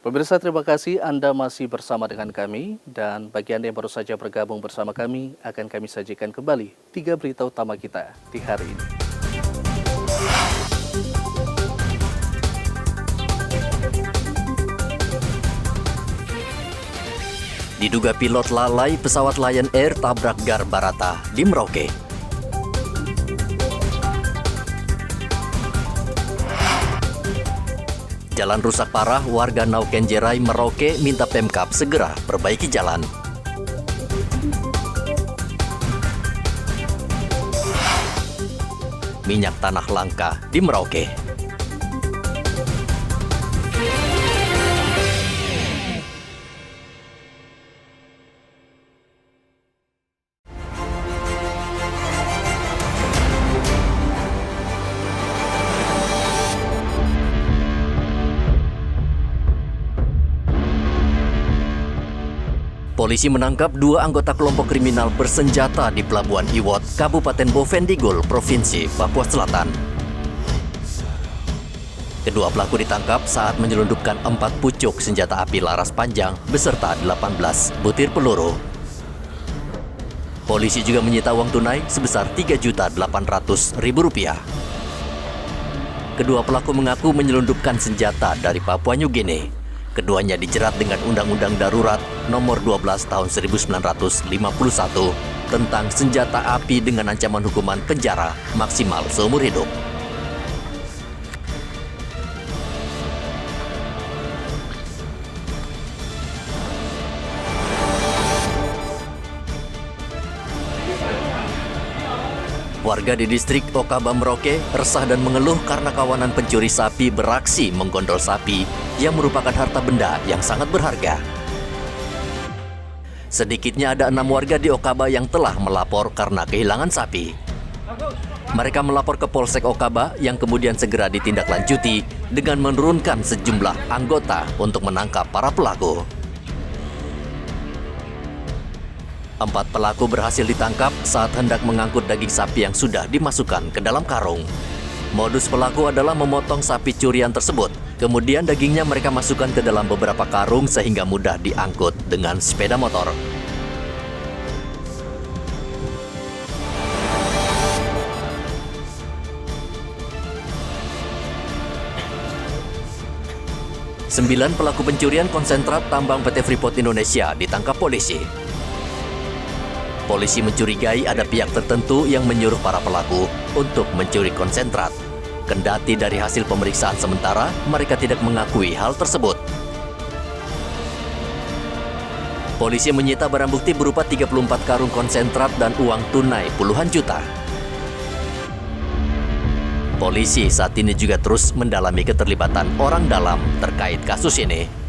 Pemirsa, terima kasih Anda masih bersama dengan kami, dan bagi Anda yang baru saja bergabung bersama kami, akan kami sajikan kembali 3 berita utama kita di hari ini. Diduga pilot lalai, pesawat Lion Air tabrak gar Barata di Merauke. Jalan rusak parah, warga Naukenjerai, Merauke minta Pemkab segera perbaiki jalan. Minyak tanah langka di Merauke. Polisi menangkap 2 anggota kelompok kriminal bersenjata di Pelabuhan Iwot, Kabupaten Bovendigul, Provinsi Papua Selatan. Kedua pelaku ditangkap saat menyelundupkan 4 pucuk senjata api laras panjang beserta 18 butir peluru. Polisi juga menyita uang tunai sebesar Rp3.800.000. Kedua pelaku mengaku menyelundupkan senjata dari Papua New Guinea. Keduanya dijerat dengan Undang-Undang Darurat Nomor 12 Tahun 1951 tentang senjata api dengan ancaman hukuman penjara maksimal seumur hidup. Warga di distrik Okaba, Merauke resah dan mengeluh karena kawanan pencuri sapi beraksi menggondol sapi yang merupakan harta benda yang sangat berharga. Sedikitnya ada 6 warga di Okaba yang telah melapor karena kehilangan sapi. Mereka melapor ke Polsek Okaba yang kemudian segera ditindaklanjuti dengan menurunkan sejumlah anggota untuk menangkap para pelaku. 4 pelaku berhasil ditangkap saat hendak mengangkut daging sapi yang sudah dimasukkan ke dalam karung. Modus pelaku adalah memotong sapi curian tersebut. Kemudian dagingnya mereka masukkan ke dalam beberapa karung sehingga mudah diangkut dengan sepeda motor. Sembilan pelaku pencurian konsentrat tambang PT Freeport Indonesia ditangkap polisi. Polisi mencurigai ada pihak tertentu yang menyuruh para pelaku untuk mencuri konsentrat. Kendati dari hasil pemeriksaan sementara, mereka tidak mengakui hal tersebut. Polisi menyita barang bukti berupa 34 karung konsentrat dan uang tunai puluhan juta. Polisi saat ini juga terus mendalami keterlibatan orang dalam terkait kasus ini.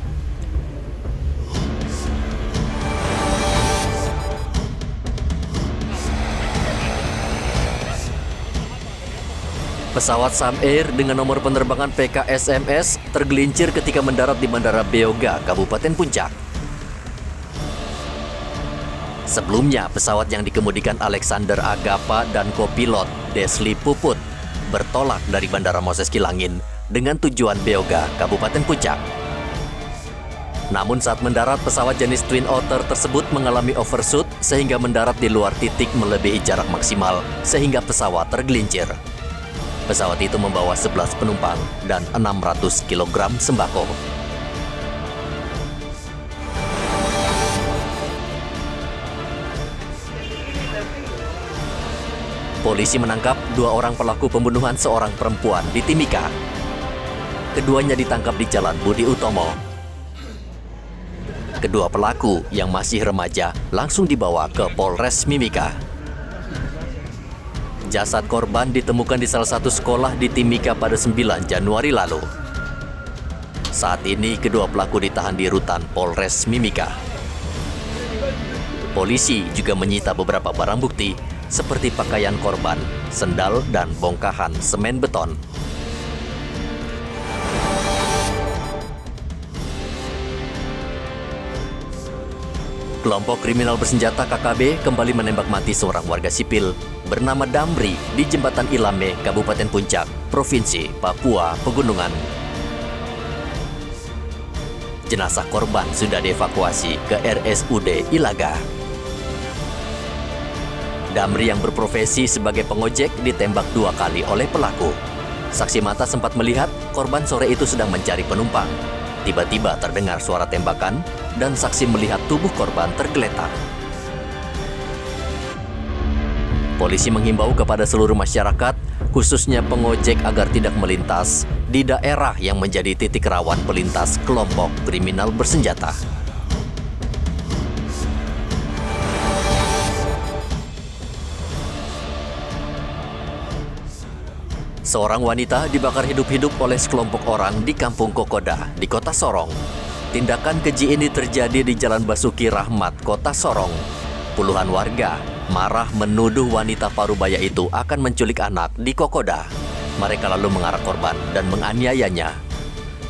Pesawat Sam Air dengan nomor penerbangan PKSMS tergelincir ketika mendarat di Bandara Beoga, Kabupaten Puncak. Sebelumnya, pesawat yang dikemudikan Alexander Agapa dan kopilot Desli Puput bertolak dari Bandara Moses Kilangin dengan tujuan Beoga, Kabupaten Puncak. Namun saat mendarat, pesawat jenis Twin Otter tersebut mengalami overshoot sehingga mendarat di luar titik melebihi jarak maksimal sehingga pesawat tergelincir. Pesawat itu membawa 11 penumpang dan 600 kg sembako. Polisi menangkap 2 orang pelaku pembunuhan seorang perempuan di Timika. Keduanya ditangkap di Jalan Budi Utomo. Kedua pelaku yang masih remaja langsung dibawa ke Polres Mimika. Jasad korban ditemukan di salah satu sekolah di Timika pada 9 Januari lalu. Saat ini kedua pelaku ditahan di rutan Polres Mimika. Polisi juga menyita beberapa barang bukti seperti pakaian korban, sendal, dan bongkahan semen beton. Kelompok kriminal bersenjata KKB kembali menembak mati seorang warga sipil bernama Damri di Jembatan Ilame, Kabupaten Puncak, Provinsi Papua Pegunungan. jenazah korban sudah dievakuasi ke RSUD Ilaga. Damri yang berprofesi sebagai pengojek ditembak 2 kali oleh pelaku. Saksi mata sempat melihat korban sore itu sedang mencari penumpang. Tiba-tiba terdengar suara tembakan dan saksi melihat tubuh korban tergeletak. Polisi menghimbau kepada seluruh masyarakat, khususnya pengojek agar tidak melintas di daerah yang menjadi titik rawan pelintas kelompok kriminal bersenjata. Seorang wanita dibakar hidup-hidup oleh sekelompok orang di Kampung Kokoda, di Kota Sorong. Tindakan keji ini terjadi di Jalan Basuki Rahmat, Kota Sorong. Puluhan warga marah menuduh wanita parubaya itu akan menculik anak di Kokoda. Mereka lalu mengarak korban dan menganiayanya.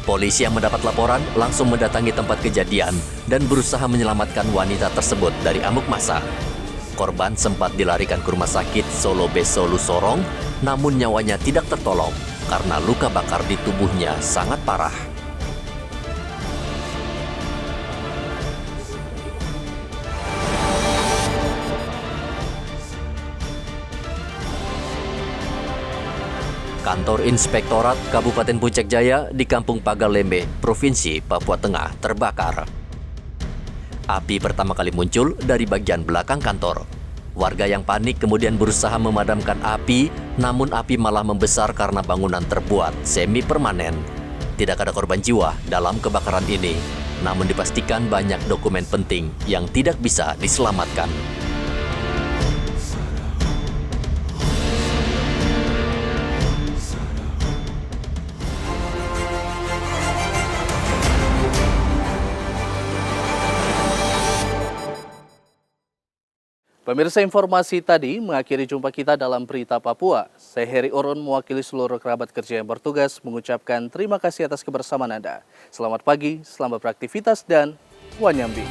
Polisi yang mendapat laporan langsung mendatangi tempat kejadian dan berusaha menyelamatkan wanita tersebut dari amuk massa. Korban sempat dilarikan ke rumah sakit Solo Besolu Sorong, namun nyawanya tidak tertolong karena luka bakar di tubuhnya sangat parah. Kantor Inspektorat Kabupaten Puncak Jaya di Kampung Pagalembe, Provinsi Papua Tengah terbakar. Api pertama kali muncul dari bagian belakang kantor. Warga yang panik kemudian berusaha memadamkan api, namun api malah membesar karena bangunan terbuat semi permanen. Tidak ada korban jiwa dalam kebakaran ini, namun dipastikan banyak dokumen penting yang tidak bisa diselamatkan. Pemirsa, informasi tadi mengakhiri jumpa kita dalam Berita Papua. Saya Heri Orun mewakili seluruh kerabat kerja yang bertugas mengucapkan terima kasih atas kebersamaan Anda. Selamat pagi, selamat beraktivitas, dan wanyambi.